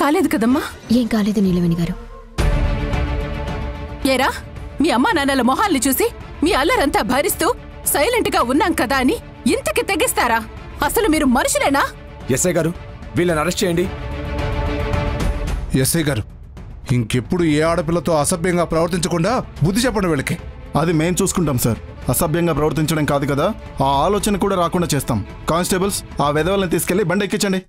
కాలేదు కదమ్మా? ఏం కాలేదు నీలవేణి గారు. ఏరా, మీ అమ్మా నాన్నల మొహాల్ని చూసి మీ అల్లరంతా భరిస్తూ సైలెంట్ గా ఉన్నాం కదా అని ఇంతకి తెగిస్తారా? అసలు మీరు మనుషులేనా? ఎస్ఐ గారు, వీళ్ళని అరెస్ట్ చేయండి. ఎస్ఐ గారు, ఇంకెప్పుడు ఏ ఆడపిల్లతో అసభ్యంగా ప్రవర్తించకుండా బుద్ధి చెప్పండి వీళ్ళకి. అది మేం చూసుకుంటాం సార్. అసభ్యంగా ప్రవర్తించడం కాదు కదా, ఆ ఆలోచన కూడా రాకుండా చేస్తాం. కానిస్టేబుల్స్, ఆ వెధవల్ని తీసుకెళ్లి బండి ఎక్కించండి.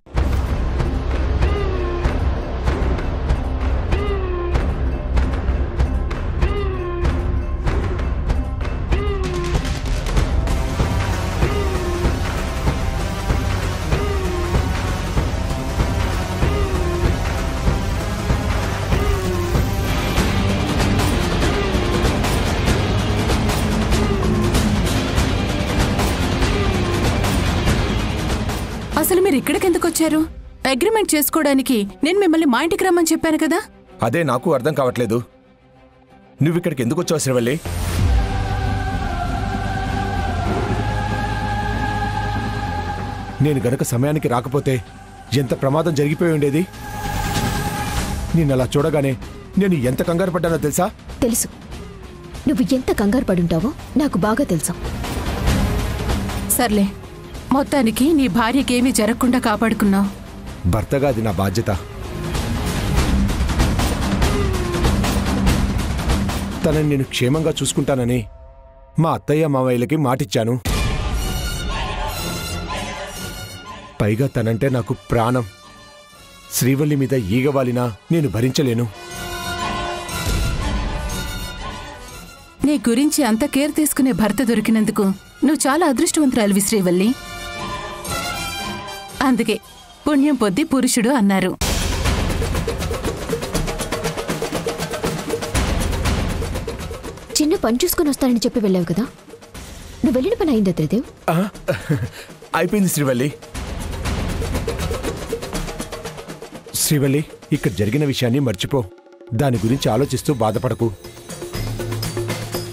అసలు మీరు ఇక్కడికెందుకు వచ్చారు? అగ్రిమెంట్ చేసుకోవడానికి నేను మిమ్మల్ని మా ఇంటికి రమ్మని చెప్పాను కదా. అదే నాకు అర్థం కావట్లేదు. నువ్విక్కడికి ఎందుకు వచ్చావు శ్రీవల్లి? నేను గనక సమయానికి రాకపోతే ఎంత ప్రమాదం జరిగిపోయి ఉండేది. నిన్నలా చూడగానే నేను ఎంత కంగారు పడ్డానో తెలుసా? తెలుసు, నువ్వు ఎంత కంగారు పడుంటావో నాకు బాగా తెలుసు. సర్లే, మొత్తానికి నీ భార్యకేమీ జరగకుండా కాపాడుకున్నావు. భర్తగా అది నా బాధ్యత. తనని నేను క్షేమంగా చూసుకుంటానని మా అత్తయ్య మావయ్యలకి మాటిచ్చాను. పైగా తనంటే నాకు ప్రాణం. శ్రీవల్లి మీద ఈగవాలినా నేను భరించలేను. నీ గురించి అంత కేర్ తీసుకునే భర్త దొరికినందుకు నువ్వు చాలా అదృష్టవంతురాలివి శ్రీవల్లి. అందుకే పుణ్యం పొద్ది పురుషుడు అన్నారు. చిన్న పని చూసుకుని వస్తానని చెప్పి వెళ్ళావు కదా, నువ్వు వెళ్ళిన పని అయిందా త్రిదేవ్? అయిపోయింది శ్రీవల్లి. శ్రీవల్లి, ఇక్కడ జరిగిన విషయాన్ని మర్చిపో. దాని గురించి ఆలోచిస్తూ బాధపడకు.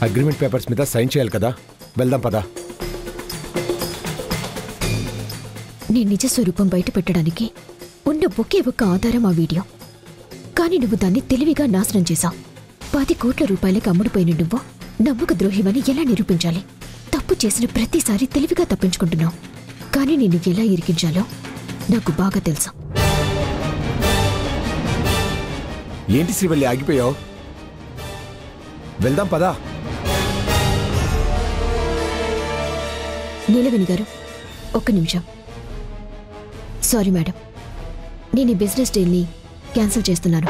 అగ్రిమెంట్ పేపర్స్ మీద సైన్ చేయాలి కదా, వెళ్దాం పదా. నీ నిజ స్వరూపం బయట పెట్టడానికి ఉన్న ఒకే ఒక్క ఆధారం ఆ వీడియో. కానీ నువ్వు దాన్ని తెలివిగా నాశనం చేశావు. 10 కోట్ల రూపాయలకు అమ్ముడుపోయిన నువ్వు నమ్మక ద్రోహివని ఎలా నిరూపించాలి? తప్పు చేసిన ప్రతిసారి తెలివిగా తప్పించుకుంటున్నావు. కానీ నిన్ను ఎలా ఇరికించాలో నాకు బాగా తెలుసు. ఏంటి శ్రీవల్లి ఆగిపోయావు? వెళ్దాం పదా. నీలవేణి గారు, ఒక్క నిమిషం. సారీ మేడం, నేను ఈ బిజినెస్ డీల్ని క్యాన్సిల్ చేస్తున్నాను.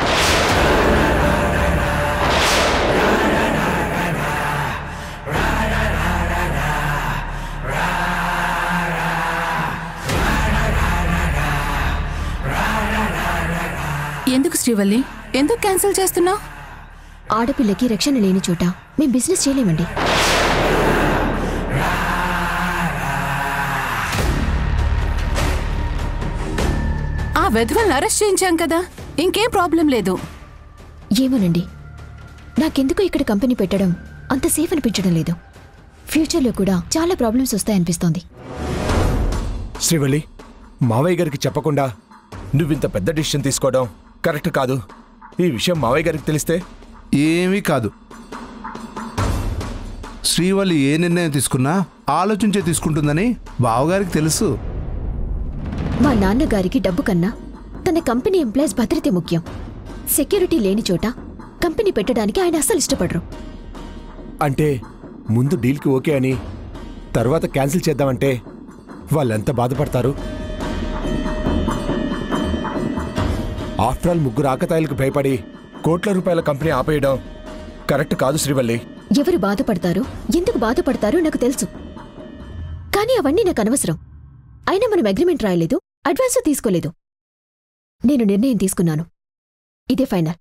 ఎందుకు శ్రీవల్లి, ఎందుకు క్యాన్సిల్ చేస్తున్నావు? ఆడపిల్లకి రక్షణ లేని చోట మేం బిజినెస్ చేయలేమండి. ఆ వెధవల్ని అరెస్ట్ చేయించాం కదా, ఇంకేం ప్రాబ్లం లేదు. ఏమోనండి, నాకెందుకో ఇక్కడ కంపెనీ పెట్టడం అంత సేఫ్ అనిపించడం లేదు. ఫ్యూచర్లో కూడా చాలా ప్రాబ్లమ్స్ వస్తాయనిపిస్తోంది. శ్రీవల్లి, మావయ్య గారికి చెప్పకుండా నువ్వింత పెద్ద డిసిషన్ తీసుకోవడం కరెక్ట్ కాదు. ఈ విషయం మావయ్య గారికి తెలిస్తే? ఏమీ కాదు. శ్రీవల్లి ఏ నిర్ణయం తీసుకున్నా ఆలోచించే తీసుకుంటుందని బావగారికి తెలుసు. మా నాన్నగారికి డబ్బు కన్నా తన కంపెనీ ఎంప్లాయీస్ భద్రతే ముఖ్యం. సెక్యూరిటీ లేని చోట కంపెనీ పెట్టడానికి ఆయన అస్సలు ఇష్టపడరు. అంటే ముందు డీల్కి ఓకే అని తర్వాత క్యాన్సిల్ చేద్దామంటే వాళ్ళెంత బాధపడతారు? ఆఫ్టర్ ఆల్ ముగ్గురు ఆకతాయిలకు భయపడి కోట్ల రూపాయల కంపెనీ ఆపేయడం కరెక్ట్ కాదు శ్రీవల్లి. ఎవరు బాధపడతారో, ఎందుకు బాధపడతారో నాకు తెలుసు. కానీ అవన్నీ నాకు అనవసరం. అయినా మనం అగ్రిమెంట్ రాయలేదు, అడ్వాన్స్ తీసుకోలేదు. నేను నిర్ణయం తీసుకున్నాను, ఇదే ఫైనల్.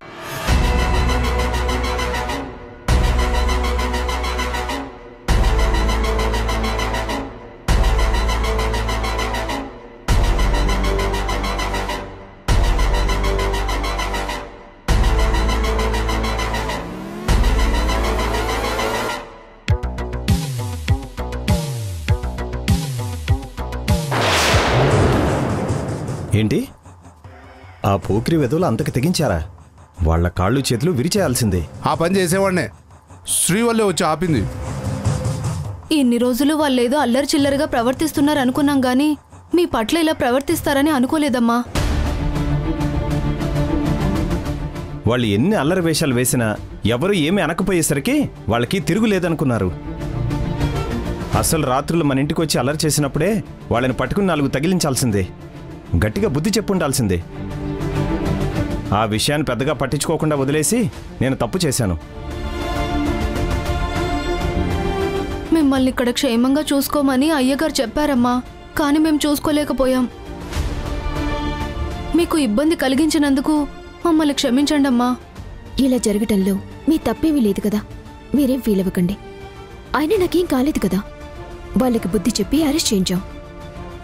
ఏంటి ఆ పోకిరి వెధవులు అంతకు తెగించారా? వాళ్ళ కాళ్ళు చేతులు విరిచేయాల్సిందే. ఆ పని చేసేవాడినే. శ్రీవల్లి వచ్చి ఆపింది. ఇన్ని రోజులు వాళ్ళేదో అల్లరి చిల్లరగా ప్రవర్తిస్తున్నారు అనుకున్నాం గానీ మీ పట్ల ఇలా ప్రవర్తిస్తారని అనుకోలేదమ్మా. వాళ్ళు ఎన్ని అల్లరి వేషాలు వేసినా ఎవరు ఏమి అనకపోయేసరికి వాళ్ళకి తిరుగులేదనుకున్నారు. అసలు రాత్రులు మన ఇంటికి వచ్చి అల్లరి చేసినప్పుడే వాళ్ళని పట్టుకుని 4 తగిలించాల్సిందే. గట్టిగా బుద్ధి చెప్పుండాల్సిందే. ఆ విషయాన్ని పెద్దగా పట్టించుకోకుండా వదిలేసి నేను తప్పు చేశాను. మిమ్మల్ని ఇక్కడ క్షేమంగా చూసుకోమని అయ్యగారు చెప్పారమ్మా, కానీ మేము చూసుకోలేకపోయాం. మీకు ఇబ్బంది కలిగించినందుకు మమ్మల్ని క్షమించండమ్మా. ఇలా జరగటంలో మీ తప్పేమీ లేదు కదా, మీరేం ఫీల్ అవ్వకండి. అయినా నాకేం కాలేదు కదా. వాళ్ళకి బుద్ధి చెప్పి అరెస్ట్ చేయించాం.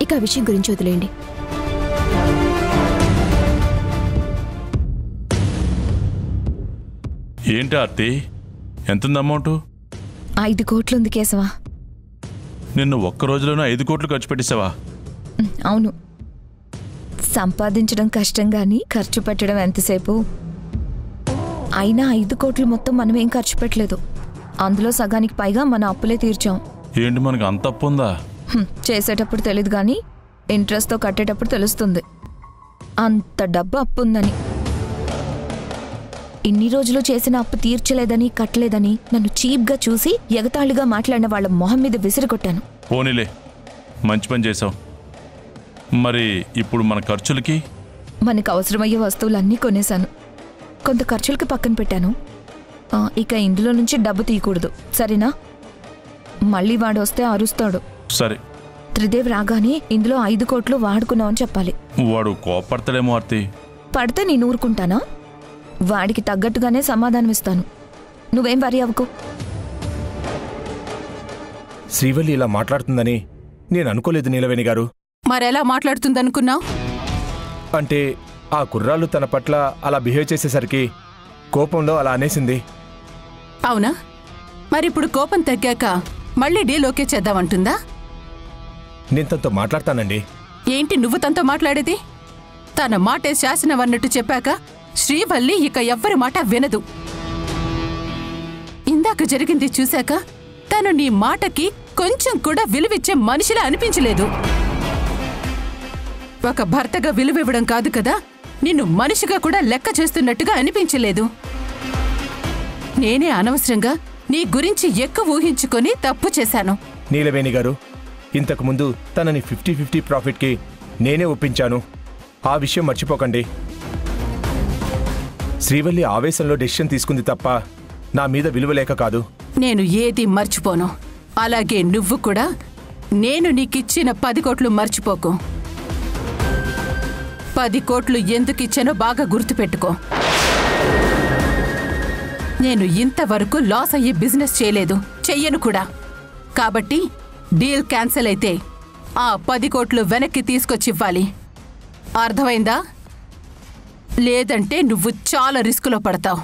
ఇక ఆ విషయం గురించి వదిలేయండి. ఏంటి ఆర్తి, ఎంతుంది అమౌంట్? 5 కోట్లు ఉంది కేశవా. నిన్ను ఒక్క రోజులోనే 5 కోట్లు ఖర్చు పెట్టేసావా? అవును, సంపాదించడం కష్టం గాని ఖర్చు పెట్టడం ఎంతసేపు. అయినా 5 కోట్లు మొత్తం మనమేం ఖర్చు పెట్టలేదు. అందులో సగానికి పైగా మన అప్పులే తీర్చాం. ఏంటి, మనకు అంత అప్పు ఉందా? చేసేటప్పుడు తెలీదు గాని ఇంట్రెస్ట్తో కట్టేటప్పుడు తెలుస్తుంది అంత డబ్బు అప్పు ఉందని. ఇన్ని రోజులు చేసిన అప్పు తీర్చలేదని కట్టలేదని నన్ను చీప్గా చూసి ఎగతాళిగా మాట్లాడిన వాళ్ళ మొహం మీద విసిరికొట్టాను. పోనీలే, మంచి పని చేసావు. మరి ఇప్పుడు మన ఖర్చులకి? మనకు అవసరమయ్యే వస్తువులన్నీ కొనేశాను. కొంత ఖర్చులకి పక్కన పెట్టాను. ఇక ఇందులో నుంచి డబ్బు తీయకూడదు, సరేనా? మళ్ళీ వాడు వస్తే అరుస్తాడు. సరే. త్రిదేవ్ రాగానే ఇందులో 5 కోట్లు వాడుకున్నావని చెప్పాలి. వాడు కోపడతాడేమో ఆర్తి. పడితే నేను ఊరుకుంటానా? వాడికి తగ్గట్టుగానే సమాధానం ఇస్తాను. నువ్వేం వరి అవ్వకు. శ్రీవల్లి ఇలా మాట్లాడుతుందని నేను అనుకోలేదు నీలవేణి గారు. మరెలా మాట్లాడుతుందనుకున్నావు? అంటే ఆ కుర్రాళ్ళు తన పట్ల అలా బిహేవ్ చేసేసరికి కోపంలో అలా అనేసింది. అవునా? మరిప్పుడు కోపం తగ్గాక మళ్ళీ డీల్ ఓకే చేద్దామంటుందా? నేను తనతో మాట్లాడతానండి. ఏంటి నువ్వు తనతో మాట్లాడేది? తన మాటే శాసనమన్నట్టు చెప్పాక శ్రీవల్లి ఇక ఎవ్వరి మాట వినదు. ఇందాక జరిగింది చూశాక తను నీ మాటకి కొంచెం కూడా విలువిచ్చే మనిషిలా అనిపించలేదు. ఒక భర్తగా విలువివ్వడం కాదు కదా, నిన్ను మనిషిగా కూడా లెక్క చేస్తున్నట్టుగా అనిపించలేదు. నేనే అనవసరంగా నీ గురించి ఎక్కువ ఊహించుకొని తప్పు చేశాను. నీలవేణి గారు, ఇంతకుముందు తనని 50-50 ప్రాఫిట్కి నేనే ఒప్పించాను. ఆ విషయం మర్చిపోకండి. శ్రీవల్లి ఆవేశంలో డెసిషన్ తీసుకుంది తప్ప నా మీద విలువలేక కాదు. నేను ఏది మర్చిపోను. అలాగే నువ్వు కూడా నేను నీకిచ్చిన 10 కోట్లు మర్చిపోకు. 10 కోట్లు ఎందుకిచ్చానో బాగా గుర్తుపెట్టుకో. నేను ఇంతవరకు లాస్ అయ్యే బిజినెస్ చేయలేదు, చెయ్యను కూడా. కాబట్టి డీల్ క్యాన్సిల్ అయితే ఆ 10 కోట్లు వెనక్కి తీసుకొచ్చివ్వాలి. అర్థమైందా? లేదంటే నువ్వు చాలా రిస్కులో పడతావు.